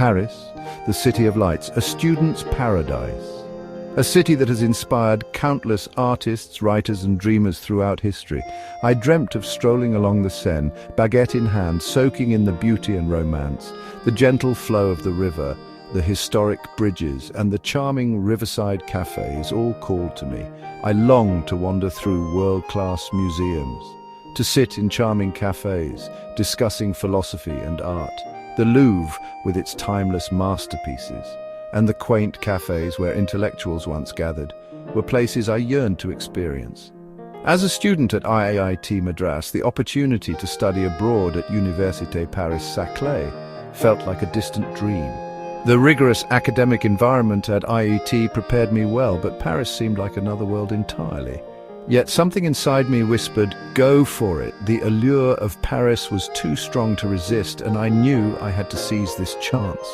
Paris, the city of lights, a student's paradise. A city that has inspired countless artists, writers and dreamers throughout history. I dreamt of strolling along the Seine, baguette in hand, soaking in the beauty and romance, the gentle flow of the river, the historic bridges and the charming riverside cafes all called to me. I longed to wander through world-class museums, to sit in charming cafes, discussing philosophy and art, the Louvre with its timeless masterpieces, and the quaint cafes where intellectuals once gathered, were places I yearned to experience. As a student at IIT Madras, the opportunity to study abroad at University of Paris Saclay felt like a distant dream. The rigorous academic environment at IIT prepared me well, but Paris seemed like another world entirely. Yet something inside me whispered, go for it. The allure of Paris was too strong to resist, and I knew I had to seize this chance.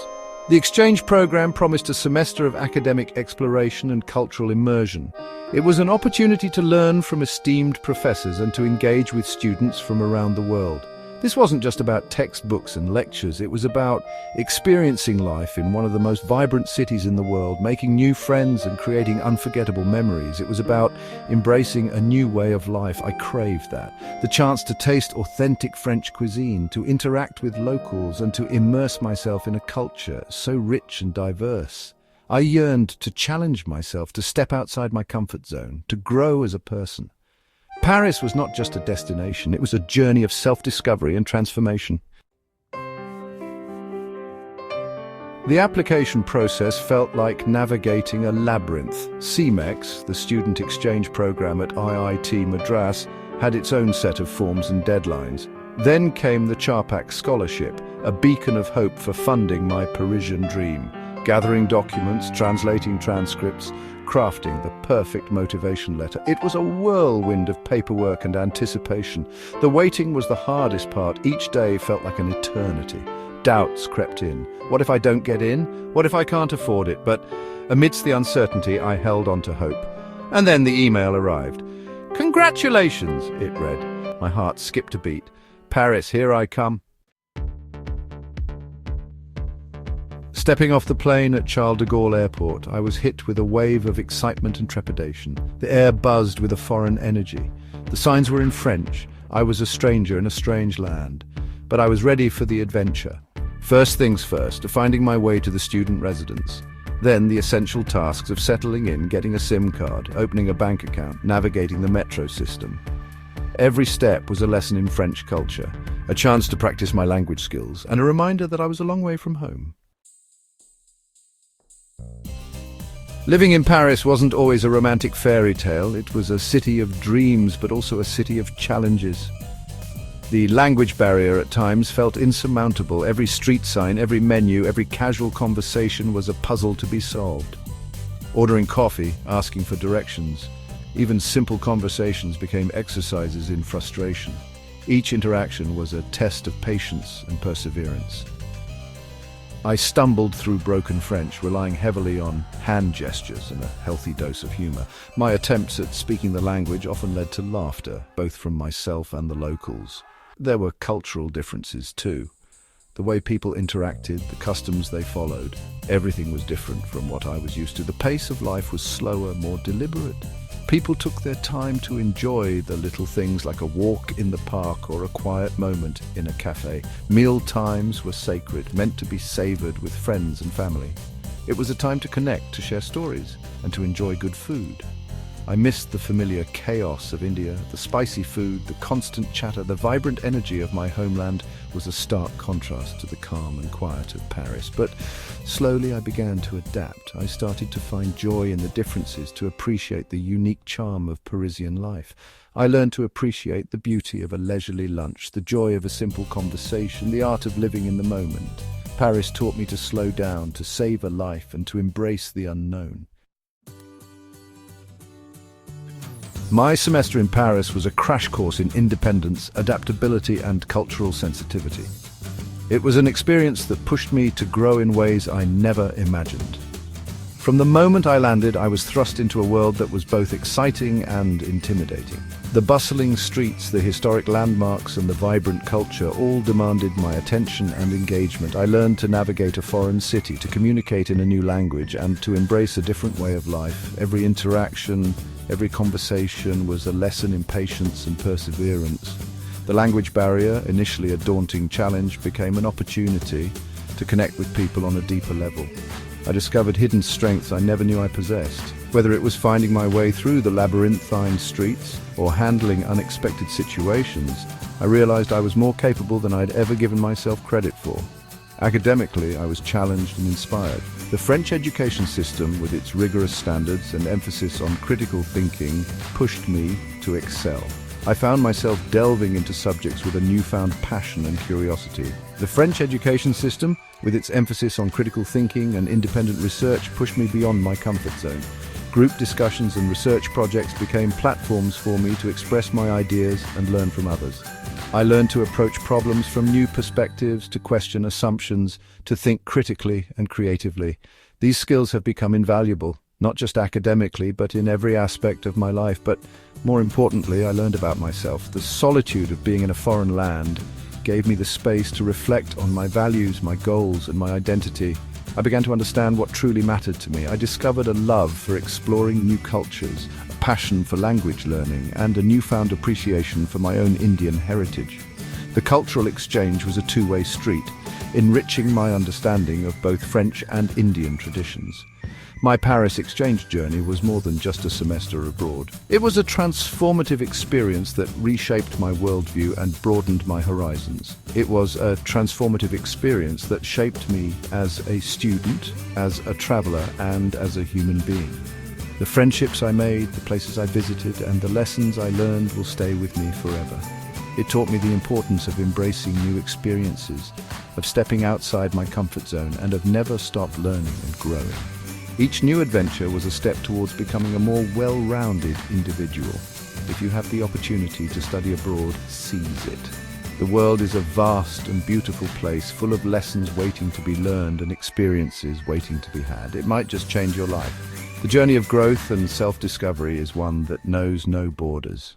The exchange program promised a semester of academic exploration and cultural immersion. It was an opportunity to learn from esteemed professors and to engage with students from around the world. This wasn't just about textbooks and lectures, it was about experiencing life in one of the most vibrant cities in the world, making new friends and creating unforgettable memories. It was about embracing a new way of life. I craved that. The chance to taste authentic French cuisine, to interact with locals and to immerse myself in a culture so rich and diverse. I yearned to challenge myself, to step outside my comfort zone, to grow as a person. Paris was not just a destination, it was a journey of self-discovery and transformation. The application process felt like navigating a labyrinth. CMEX, the student exchange program at IIT Madras, had its own set of forms and deadlines. Then came the Charpak Scholarship, a beacon of hope for funding my Parisian dream. Gathering documents, translating transcripts, crafting the perfect motivation letter. It was a whirlwind of paperwork and anticipation. The waiting was the hardest part. Each day felt like an eternity. Doubts crept in. What if I don't get in? What if I can't afford it? But amidst the uncertainty, I held on to hope. And then the email arrived. Congratulations, it read. My heart skipped a beat. Paris, here I come. Stepping off the plane at Charles de Gaulle Airport, I was hit with a wave of excitement and trepidation. The air buzzed with a foreign energy. The signs were in French. I was a stranger in a strange land. But I was ready for the adventure. First things first, finding my way to the student residence. Then the essential tasks of settling in, getting a SIM card, opening a bank account, navigating the metro system. Every step was a lesson in French culture, a chance to practice my language skills, and a reminder that I was a long way from home. Living in Paris wasn't always a romantic fairy tale. It was a city of dreams, but also a city of challenges. The language barrier at times felt insurmountable. Every street sign, every menu, every casual conversation was a puzzle to be solved. Ordering coffee, asking for directions, even simple conversations became exercises in frustration. Each interaction was a test of patience and perseverance. I stumbled through broken French, relying heavily on hand gestures and a healthy dose of humor. My attempts at speaking the language often led to laughter, both from myself and the locals. There were cultural differences too. The way people interacted, the customs they followed, everything was different from what I was used to. The pace of life was slower, more deliberate. People took their time to enjoy the little things like a walk in the park or a quiet moment in a cafe. Meal times were sacred, meant to be savored with friends and family. It was a time to connect, to share stories, and to enjoy good food. I missed the familiar chaos of India, the spicy food, the constant chatter. The vibrant energy of my homeland was a stark contrast to the calm and quiet of Paris. But slowly I began to adapt. I started to find joy in the differences, to appreciate the unique charm of Parisian life. I learned to appreciate the beauty of a leisurely lunch, the joy of a simple conversation, the art of living in the moment. Paris taught me to slow down, to savor life, and to embrace the unknown. My semester in Paris was a crash course in independence, adaptability, and cultural sensitivity. It was an experience that pushed me to grow in ways I never imagined. From the moment I landed, I was thrust into a world that was both exciting and intimidating. The bustling streets, the historic landmarks, and the vibrant culture all demanded my attention and engagement. I learned to navigate a foreign city, to communicate in a new language, and to embrace a different way of life. Every interaction, every conversation was a lesson in patience and perseverance. The language barrier, initially a daunting challenge, became an opportunity to connect with people on a deeper level. I discovered hidden strengths I never knew I possessed. Whether it was finding my way through the labyrinthine streets or handling unexpected situations, I realized I was more capable than I'd ever given myself credit for. Academically, I was challenged and inspired. The French education system, with its rigorous standards and emphasis on critical thinking, pushed me to excel. I found myself delving into subjects with a newfound passion and curiosity. The French education system, with its emphasis on critical thinking and independent research, pushed me beyond my comfort zone. Group discussions and research projects became platforms for me to express my ideas and learn from others. I learned to approach problems from new perspectives, to question assumptions, to think critically and creatively. These skills have become invaluable, not just academically, but in every aspect of my life. But more importantly, I learned about myself. The solitude of being in a foreign land gave me the space to reflect on my values, my goals, and my identity. I began to understand what truly mattered to me. I discovered a love for exploring new cultures, a passion for language learning, and a newfound appreciation for my own Indian heritage. The cultural exchange was a two-way street, enriching my understanding of both French and Indian traditions. My Paris exchange journey was more than just a semester abroad. It was a transformative experience that reshaped my worldview and broadened my horizons. It was a transformative experience that shaped me as a student, as a traveler, and as a human being. The friendships I made, the places I visited, and the lessons I learned will stay with me forever. It taught me the importance of embracing new experiences, of stepping outside my comfort zone, and of never stop learning and growing. Each new adventure was a step towards becoming a more well-rounded individual. If you have the opportunity to study abroad, seize it. The world is a vast and beautiful place, full of lessons waiting to be learned and experiences waiting to be had. It might just change your life. The journey of growth and self-discovery is one that knows no borders.